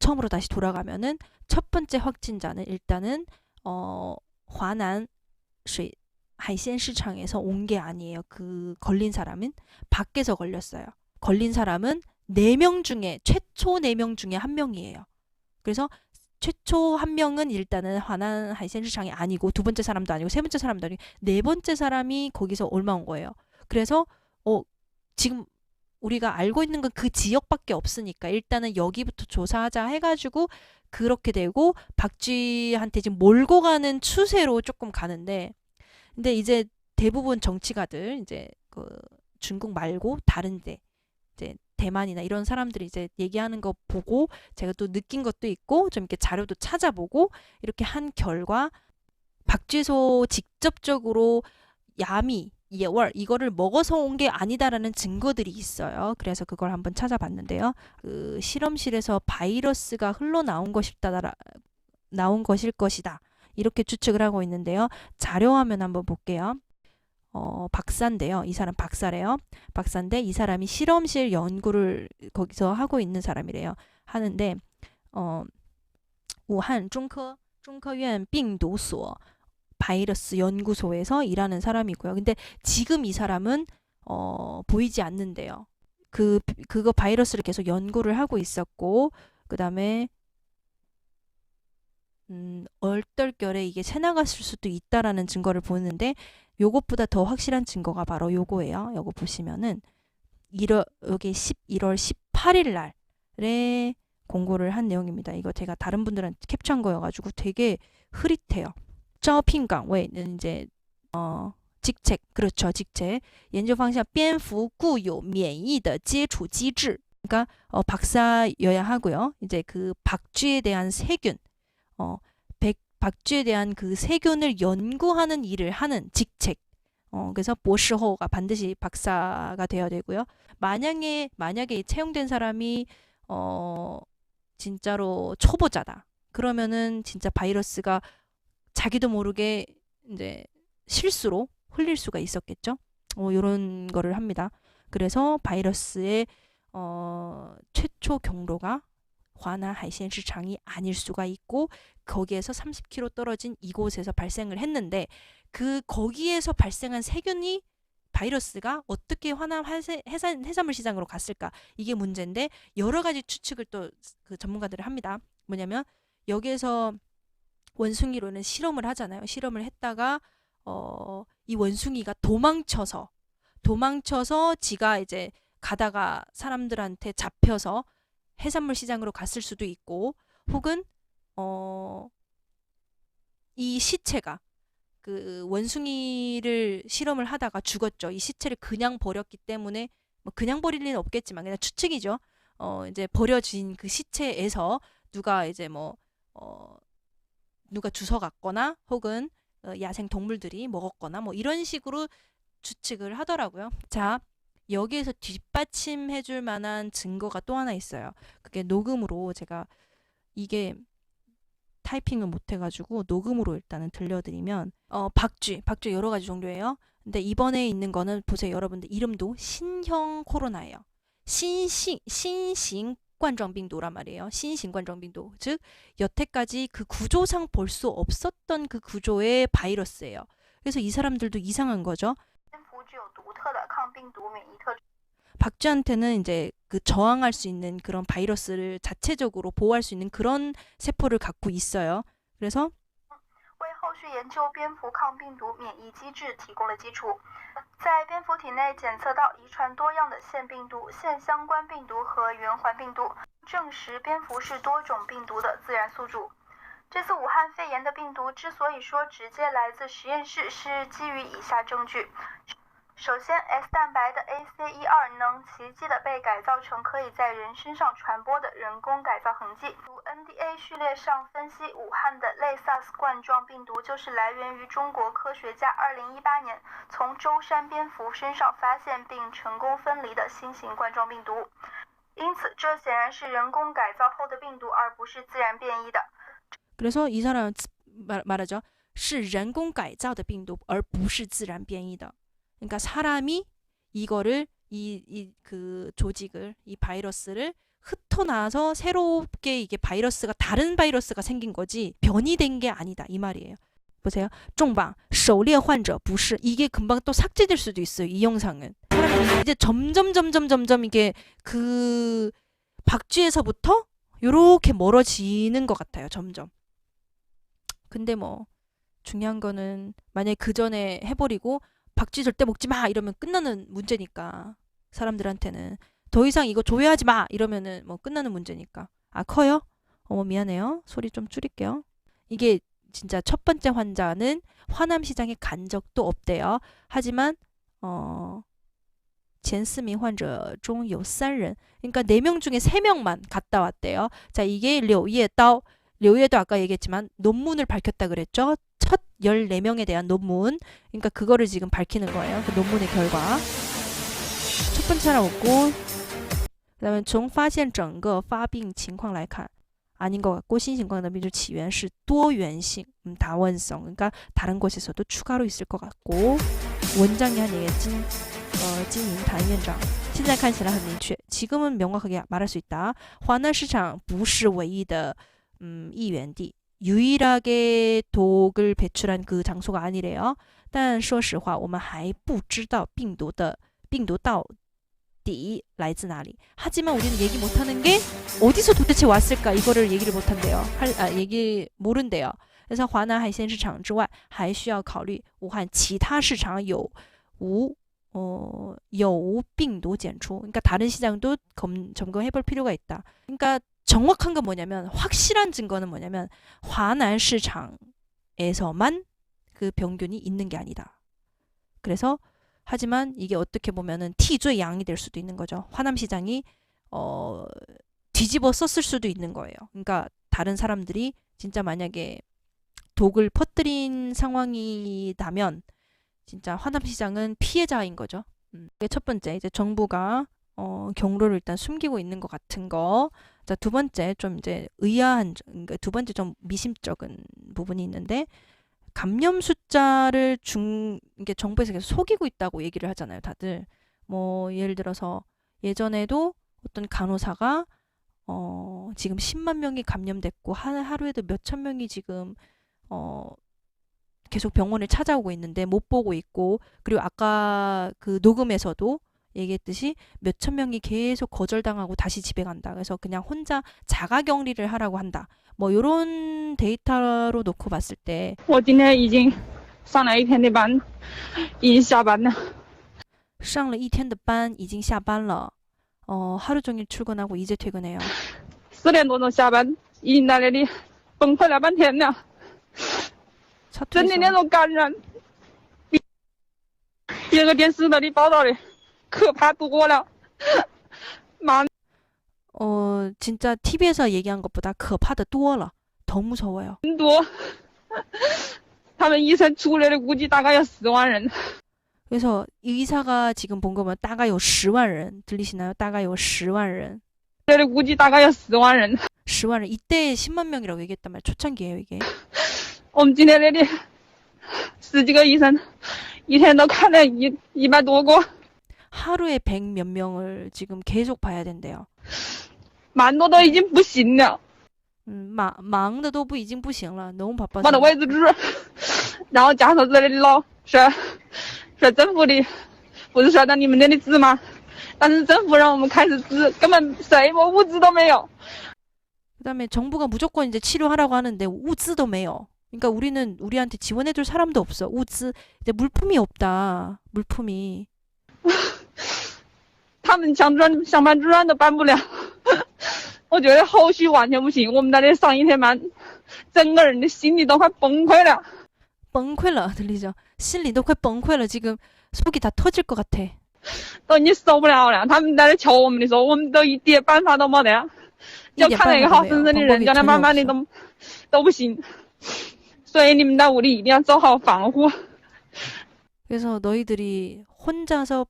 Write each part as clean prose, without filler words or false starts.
처음으로 다시 돌아가면은 첫 번째 확진자는 일단은 화난 水 海鲜 시장에서 온 게 아니에요. 그 걸린 사람은 밖에서 걸렸어요. 걸린 사람은 4명 중에 최초 4명 중에 한 명이에요. 그래서 최초 한 명은 일단은 화난 하이센 시장이 아니고 두 번째 사람도 아니고 세 번째 사람도 아니고 네 번째 사람이 거기서 올라온 거예요. 그래서 지금 우리가 알고 있는 건 그 지역밖에 없으니까 일단은 여기부터 조사하자 해가지고 그렇게 되고 박쥐한테 지금 몰고 가는 추세로 조금 가는데 근데 이제 대부분 정치가들 이제 그 중국 말고 다른데 이제 대만이나 이런 사람들이 이제 얘기하는 거 보고 제가 또 느낀 것도 있고 좀 이렇게 자료도 찾아보고 이렇게 한 결과 박쥐소 직접적으로 야미 예월 이거를 먹어서 온 게 아니다라는 증거들이 있어요. 그래서 그걸 한번 찾아봤는데요. 그 실험실에서 바이러스가 흘러나온 나온 것일 것이다. 이렇게 추측을 하고 있는데요. 자료화면 한번 볼게요. 박사인데요. 이 사람 박사래요. 박사인데 이 사람이 실험실 연구를 거기서 하고 있는 사람이래요. 하는데 우한 중科院 病毒所 바이러스 연구소에서 일하는 사람이고요. 근데 지금 이 사람은 보이지 않는데요. 그거 바이러스를 계속 연구를 하고 있었고 그다음에 얼떨결에 이게 새나갔을 수도 있다라는 증거를 보는데 요것보다 더 확실한 증거가 바로 요거예요. 요거 보시면은 여기 11월 18일 날에 공고를 한 내용입니다. 이거 제가 다른 분들한테 캡처한 거여가지고 되게 흐릿해요. 招聘岗位는 이제 직책 그렇죠 직책 연구方向蝙蝠固有免疫的接触机制 그러니까 박사여야 하고요. 이제 그 박쥐에 대한 세균 박쥐에 대한 그 세균을 연구하는 일을 하는 직책. 그래서 보시호가 반드시 박사가 되어야 되고요. 만약에 채용된 사람이 진짜로 초보자다. 그러면은 진짜 바이러스가 자기도 모르게 이제 실수로 흘릴 수가 있었겠죠. 이런 거를 합니다. 그래서 바이러스의 최초 경로가 화난 하이센 시장이 아닐 수가 있고 거기에서 30km 떨어진 이곳에서 발생을 했는데 거기에서 발생한 세균이 바이러스가 어떻게 화남 해산물 시장으로 갔을까 이게 문제인데 여러 가지 추측을 또 그 전문가들이 합니다. 뭐냐면 여기에서 원숭이로는 실험을 하잖아요. 실험을 했다가 이 원숭이가 도망쳐서 지가 이제 가다가 사람들한테 잡혀서 해산물 시장으로 갔을 수도 있고 혹은 이 시체가 그 원숭이를 실험을 하다가 죽었죠. 이 시체를 그냥 버렸기 때문에 뭐 그냥 버릴 리는 없겠지만 그냥 추측이죠. 이제 버려진 그 시체에서 누가 이제 누가 주워갔거나 혹은 야생 동물들이 먹었거나 뭐 이런 식으로 추측을 하더라고요. 자, 여기에서 뒷받침해줄 만한 증거가 또 하나 있어요. 그게 녹음으로 제가 이게 타이핑을 못해가지고 녹음으로 일단은 들려드리면 박쥐 여러 가지 종류예요. 근데 이번에 있는 거는 보세요. 여러분들 이름도 신형 코로나예요. 신型冠状病毒란 말이에요. 신型冠状病毒 즉 여태까지 그 구조상 볼 수 없었던 그 구조의 바이러스예요. 그래서 이 사람들도 이상한 거죠. 박쥐한테는 이제 그 저항할 수 있는 그런 바이러스를 자체적으로 보호할 수 있는 그런 세포를 갖고 있어요. 그래서 为后续研究蝙蝠抗病毒免疫机制提供了基础。在蝙蝠体内检测到遗传多样的腺病毒、腺相关病毒和圆环病毒，证实蝙蝠是多种病毒的自然宿主。这次武汉肺炎的病毒之所以说直接来自实验室，是基于以下证据。首先 ，S 蛋白的 ACE2 能奇迹的被改造成可以在人身上传播的人工改造痕迹。如 NDA 序列上分析，武汉的类 SARS 冠状病毒就是来源于中国科学家2018年从舟山蝙蝠身上发现并成功分离的新型冠状病毒。因此，这显然是人工改造后的病毒，而不是自然变异的。 그래서 이 사람 말하죠. 是人工改造的病毒而不是自然变异的. 그러니까 사람이 이거를 그 조직을 이 바이러스를 흩어나서 새롭게 이게 바이러스가 다른 바이러스가 생긴 거지 변이된 게 아니다 이 말이에요. 보세요. 重磅 狩猎患者不是 이게 금방 또 삭제될 수도 있어요. 이 영상은. 사람들이 이제 점점 이게 그 박쥐에서부터 요렇게 멀어지는 것 같아요. 점점. 근데 뭐 중요한 거는 만약에 그 전에 해버리고 박쥐 절대 먹지 마 이러면 끝나는 문제니까 사람들한테는 더 이상 이거 조회하지 마 이러면은 뭐 끝나는 문제니까. 아 커요? 어머 미안해요. 소리 좀 줄일게요. 이게 진짜 첫 번째 환자는 화남시장에 간 적도 없대요. 하지만 젠스민 환자 중有 3人 그러니까 4명 중에 3명만 갔다 왔대요. 자 이게 려예다오 려예도 아까 얘기했지만 논문을 밝혔다 그랬죠. 첫 14명에 대한 논문. 그러니까 그거를 지금 밝히는 거예요. 그 논문의 결과. 첫 번째 하나 없고 그다음에 从发现整个发病情况来看 아닌 것 같고 신신광의 민주起源是多元性 다원성 그러니까 다른 곳에서도 추가로 있을 것 같고 원장이 한 얘기 찐인단 위원장 现在看起来很明确 지금은 명확하게 말할 수 있다. 화난 시장 不是唯一的疫源地 유일하게 독을 배출한 그 장소가 아니래요. 但说实话我们还不知道病毒到底来自哪里 하지만 우리는 얘기 못하는 게 어디서 도대체 왔을까 이거를 얘기를 못한대요. 얘기 모른대요. 그래서 华南海鲜市场之外还需要考虑武汉其他市场有无病毒检出 그러니까 다른 시장도 점검해볼 필요가 있다. 그러니까 정확한 건 뭐냐면 확실한 증거는 뭐냐면 华南市场에서만 그 병균이 있는 게 아니다. 그래서 하지만 이게 어떻게 보면은 T조의 양이 될 수도 있는 거죠. 화남시장이 뒤집어 썼을 수도 있는 거예요. 그러니까 다른 사람들이 진짜 만약에 독을 퍼뜨린 상황이라면 진짜 화남시장은 피해자인 거죠. 이게 첫 번째 이제 정부가 경로를 일단 숨기고 있는 것 같은 거. 자, 두 번째 좀 이제 의아한 그러니까 두 번째 좀 미심쩍은 부분이 있는데 감염 숫자를 이게 정부에서 계속 속이고 있다고 얘기를 하잖아요, 다들. 뭐 예를 들어서 예전에도 어떤 간호사가 지금 10만 명이 감염됐고 하루에도 몇천 명이 지금 계속 병원을 찾아오고 있는데 못 보고 있고 그리고 아까 그 녹음에서도 얘기했듯이 몇천 명이 계속 거절당하고 다시 집에 간다. 그래서 그냥 혼자 자가격리를 하라고 한다. 뭐 이런 데이터로 놓고 봤을 때 我今天已经上了一天的班，已经下班了。上了一天的班已经下班了. 하루 종일 출근하고 이제 퇴근해요. 4点多钟下班，已经在那里崩溃了半天了。真的那种感染，比别个电视那里报道的可怕多了。진짜 TV에서 얘기한 것보다 可怕的多了. 더 무서워요. 很多，他们医生出来的估计大概有10万人。 그래서 의사가 지금 본 거면 大概有10万人. 들리시나요? 大概有10万人. 出来的估计大概有10万人。 10만 人. 이때 10만 명이라고 얘기했단 말이에요. 초창기예요, 이게. 我们今天那里10几个医生，一天都看了100多个。 하루에 100몇 명을 지금 계속 봐야 된대요. 蛮多都已经不行了。忙的都不已经不行了. 너무 바빠서. 把的位置纸，然后家属这里捞说政府的不是说到你们那里治吗？但是政府让我们开始治，根本什么物资都没有。 그다음에 정부가 무조건 이제 치료하라고 하는데 우즈도 매요. 그러니까 우리는 우리한테 지원해줄 사람도 없어. 우즈 이제 물품이 없다. 물품이. 他们想办志愿都办不了。我觉得后续完全不行。我们在那上一天班，整个人的心里都快崩溃了。 崩溃了 들리죠?心里都快崩溃了. 지금 속이 다 터질 것 같아. 都已经受不了了。他们在那求我们的时候，我们都一点办法都没得。 就看那个好生生的人，叫他慢慢的都不行。所以你们在屋里一定要做好防护。 그래서 너희들이 혼자서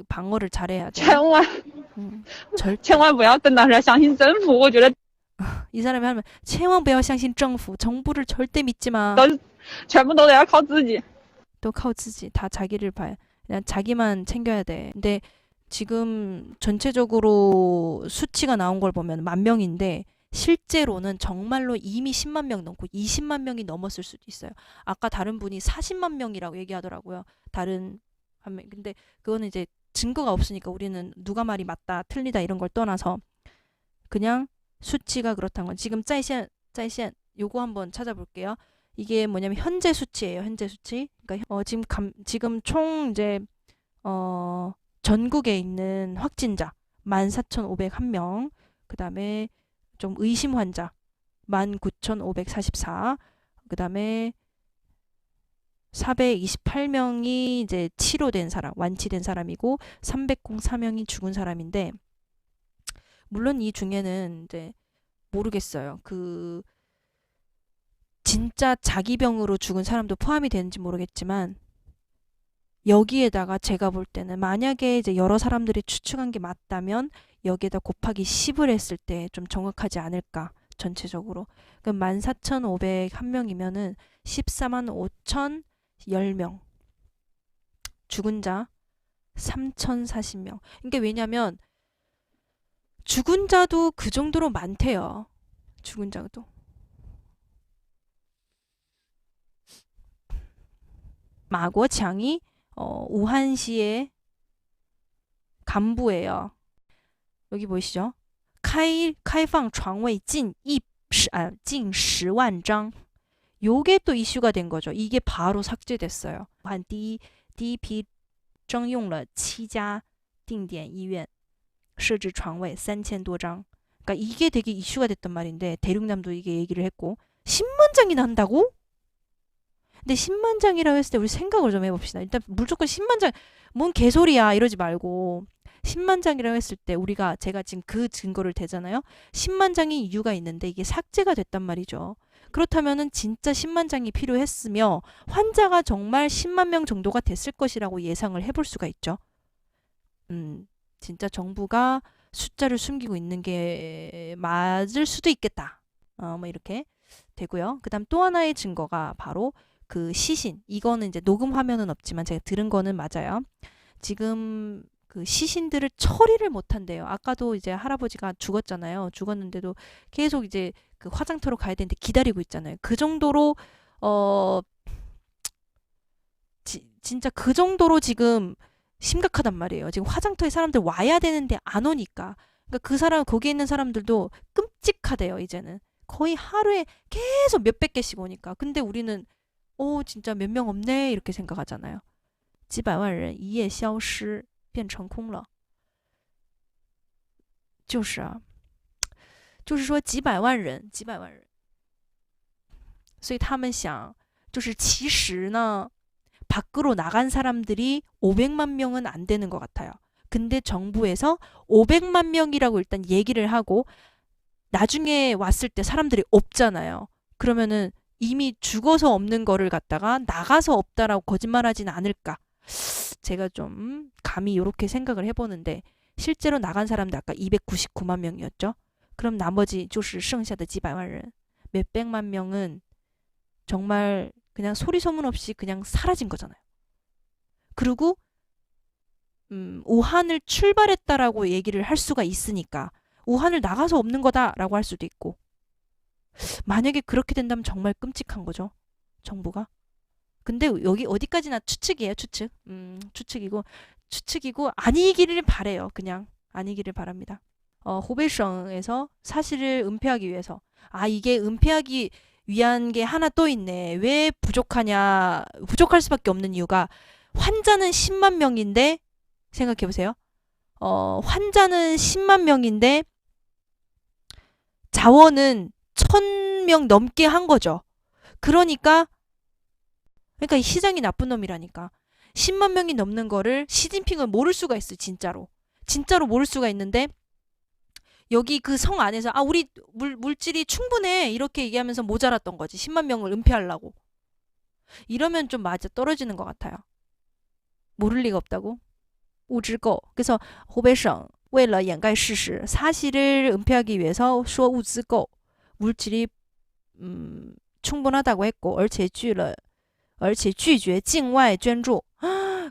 방어를 잘해야 돼. 千万不要等到时候相信政府。我觉得 이 사람이 하면 千万不要相信政府. 정부를 절대 믿지 마. 全部都得要靠自己. 또靠自己. 다 자기를 봐야. 그냥 자기만 챙겨야 돼. 근데 지금 전체적으로 수치가 나온 걸 보면 10,000명인데 실제로는 정말로 이미 10만 명 넘고 20만 명이 넘었을 수도 있어요. 아까 다른 분이 40만 명이라고 얘기하더라고요. 다른 한 명. 근데 그거는 이제 증거가 없으니까 우리는 누가 말이 맞다, 틀리다 이런 걸 떠나서 그냥 수치가 그렇다는 건 지금 짜이시안 요거 한번 찾아볼게요. 이게 뭐냐면 현재 수치예요. 현재 수치. 그러니까 지금 총 이제 전국에 있는 확진자 14,501명. 그다음에 좀 의심 환자 19,544. 그다음에 428명이 이제 치료된 사람, 완치된 사람이고 304명이 죽은 사람인데 물론 이 중에는 이제 모르겠어요. 진짜 자기 병으로 죽은 사람도 포함이 되는지 모르겠지만 여기에다가 제가 볼 때는 만약에 이제 여러 사람들이 추측한 게 맞다면 여기에다 곱하기 10을 했을 때 좀 정확하지 않을까 전체적으로. 그럼 14,501명이면은 14만 5,010명. 죽은 자 3,040명. 그러니까 왜냐면 죽은 자도 그 정도로 많대요. 죽은 자도. 마고창이 우한시의 간부예요. 여기 보이시죠? 开放床位近 10만 장. 요게 또 이슈가 된 거죠. 이게 바로 삭제됐어요. 한 第一批征用了7家定点医院设置床位 3,000多장. 그러니까 이게 되게 이슈가 됐단 말인데 대륙남도 이게 얘기를 했고 10만 장이 난다고? 근데 10만 장이라고 했을 때 우리 생각을 좀 해봅시다. 일단 무조건 10만 장, 뭔 개소리야 이러지 말고 10만 장이라고 했을 때 제가 지금 그 증거를 대잖아요. 10만 장이 이유가 있는데 이게 삭제가 됐단 말이죠. 그렇다면은 진짜 10만 장이 필요했으며 환자가 정말 10만 명 정도가 됐을 것이라고 예상을 해볼 수가 있죠. 진짜 정부가 숫자를 숨기고 있는 게 맞을 수도 있겠다. 뭐 이렇게 되고요. 그다음 또 하나의 증거가 바로 그 시신. 이거는 이제 녹음 화면은 없지만 제가 들은 거는 맞아요. 지금 그 시신들을 처리를 못 한대요. 아까도 이제 할아버지가 죽었잖아요. 죽었는데도 계속 이제 그 화장터로 가야 되는데 기다리고 있잖아요. 그 정도로 진짜 그 정도로 지금 심각하단 말이에요. 지금 화장터에 사람들 와야 되는데 안 오니까. 그러니까 거기에 있는 사람들도 끔찍하대요. 이제는 거의 하루에 계속 몇백 개씩 오니까. 근데 우리는 진짜 몇 명 없네 이렇게 생각하잖아요. 几百万人一夜消失变成空了。就是啊，就是说几百万人，所以他们想，就是其实呢， 밖으로 나간 사람들이 500만 명은 안 되는 것 같아요. 근데 정부에서 500만 명이라고 일단 얘기를 하고 나중에 왔을 때 사람들이 없잖아요. 그러면은 이미 죽어서 없는 거를 갖다가 나가서 없다라고 거짓말하진 않을까. 제가 좀 감히 이렇게 생각을 해보는데 실제로 나간 사람들 아까 299만 명이었죠. 그럼 나머지 就是剩下的几百万人 몇백만 명은 정말 그냥 소리 소문 없이 그냥 사라진 거잖아요. 그리고 우한을 출발했다라고 얘기를 할 수가 있으니까 우한을 나가서 없는 거다라고 할 수도 있고 만약에 그렇게 된다면 정말 끔찍한 거죠. 정부가. 근데 여기 어디까지나 추측이에요. 추측이고 아니기를 바래요. 그냥 아니기를 바랍니다. 호베이성에서 사실을 은폐하기 위해서 이게 은폐하기 위한 게 하나 또 있네. 왜 부족하냐. 부족할 수밖에 없는 이유가 환자는 10만 명인데 생각해보세요. 환자는 10만 명인데 자원은 1,000명 넘게 한 거죠. 그러니까 이 시장이 나쁜 놈이라니까. 10만 명이 넘는 거를 시진핑은 모를 수가 있어요. 진짜로 모를 수가 있는데 여기 그 성 안에서 우리 물질이 충분해 이렇게 얘기하면서 모자랐던 거지. 10만 명을 은폐하려고. 이러면 좀 맞아 떨어지는 것 같아요. 모를 리가 없다고. 우즈고. 그래서 호베이성 为了掩盖事实 사실을 은폐하기 위해서 说物资够 물질이 충분하다고 했고 而且拒绝境外捐助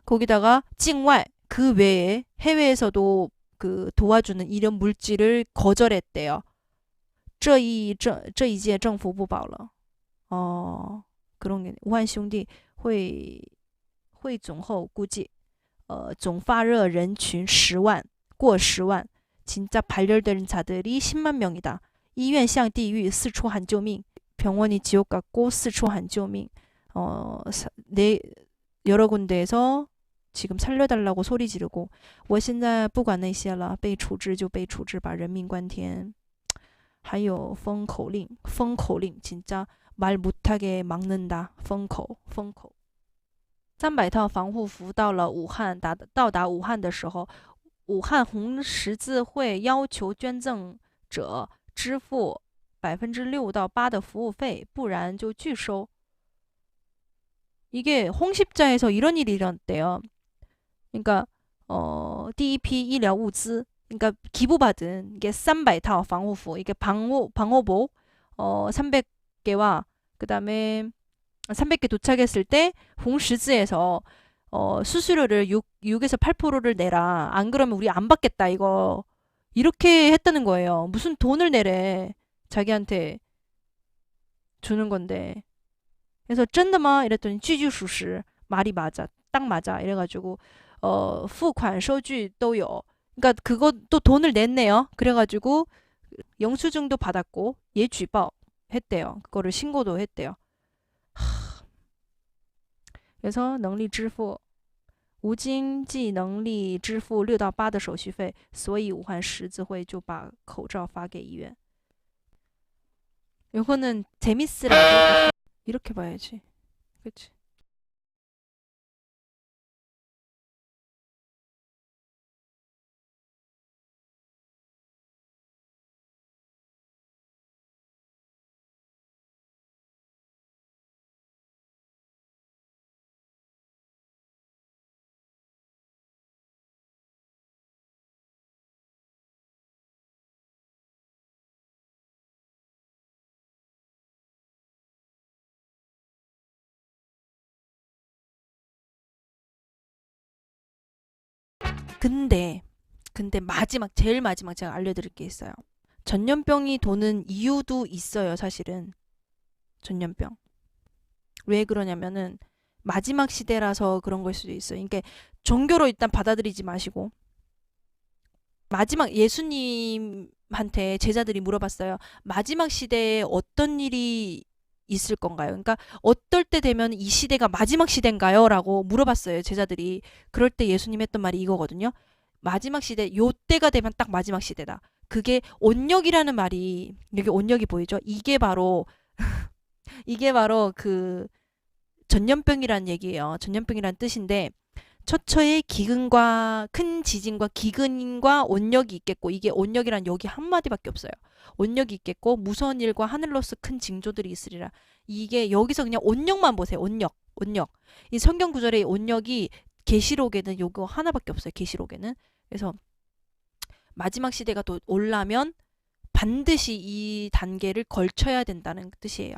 거기다가境外그 외에 해외에서도 그 도와주는 이런 물질을 거절했대요. 这一届政府不保了. 그런 게 우한兄弟会总后估计总发热人群10万, 过10万. 진짜 발열된 자들이 10만 명이다. 医院像地狱四处喊救命. 병원이 지옥 같고 四处喊救命. 여러 군데에서 지금 살려달라고 소리 지르고 我现在不管那些了被处置就被处置吧人命关天还有封口令 진짜 말 못하게 막는다 封口 300套防护服到了武汉到达武汉的时候武汉红十字会要求捐赠者支付 6%到8% 的服务费不然就拒收 이게 홍십자에서 이런 일이 일어났대요. 그러니까第一批医疗物资 그러니까 기부받은 이게 300套 방호服 이게 방호복 300개와 그다음에 300개 도착했을 때 홍十字에서 수수료를 6에서 8%를 내라. 안 그러면 우리 안 받겠다. 이거 이렇게 했다는 거예요. 무슨 돈을 내래. 자기한테 주는 건데. 그래서 真的吗? 이랬더니 句句属实. 말이 맞아. 딱 맞아. 이래가지고 付款收据都有. 그러니까 그것도 돈을 냈네요. 그래가지고 영수증도 받았고 얘举报했대요. 그거를 신고도 했대요. 그래서 能力支付无经济能力支付6到8的手续费所以武汉十字会就把口罩发给医院 요거는 재밌으라고 이렇게 봐야지 그치 근데 마지막 제일 마지막 제가 알려드릴 게 있어요. 전염병이 도는 이유도 있어요. 사실은 전염병 왜 그러냐면은 마지막 시대라서 그런 걸 수도 있어요. 그러니까 종교로 일단 받아들이지 마시고 마지막 예수님한테 제자들이 물어봤어요. 마지막 시대에 어떤 일이 있을 건가요? 그러니까 어떨 때 되면 이 시대가 마지막 시대인가요? 라고 물어봤어요. 제자들이. 그럴 때 예수님 했던 말이 이거거든요. 마지막 시대, 요 때가 되면 딱 마지막 시대다. 그게 온역이라는 말이 여기 온역이 보이죠? 이게 바로 그 전염병이라는 얘기예요. 전염병이라는 뜻인데 처처에 기근과 큰 지진과 기근과 온역이 있겠고 이게 온역이란 여기 한마디밖에 없어요. 온역이 있겠고 무서운 일과 하늘로서 큰 징조들이 있으리라. 이게 여기서 그냥 온역만 보세요. 온역. 이 성경 구절의 온역이 계시록에는 요거 하나밖에 없어요. 계시록에는. 그래서 마지막 시대가 또 오려면 반드시 이 단계를 걸쳐야 된다는 뜻이에요.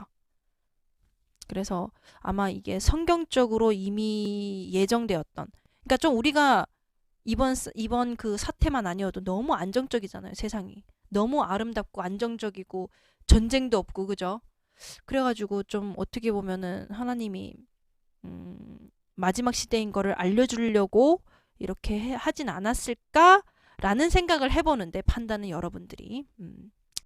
그래서 아마 이게 성경적으로 이미 예정되었던 그러니까 좀 우리가 이번 그 사태만 아니어도 너무 안정적이잖아요. 세상이. 너무 아름답고 안정적이고 전쟁도 없고 그죠? 그래가지고 좀 어떻게 보면은 하나님이 마지막 시대인 거를 알려주려고 이렇게 하진 않았을까라는 생각을 해보는데 판단은 여러분들이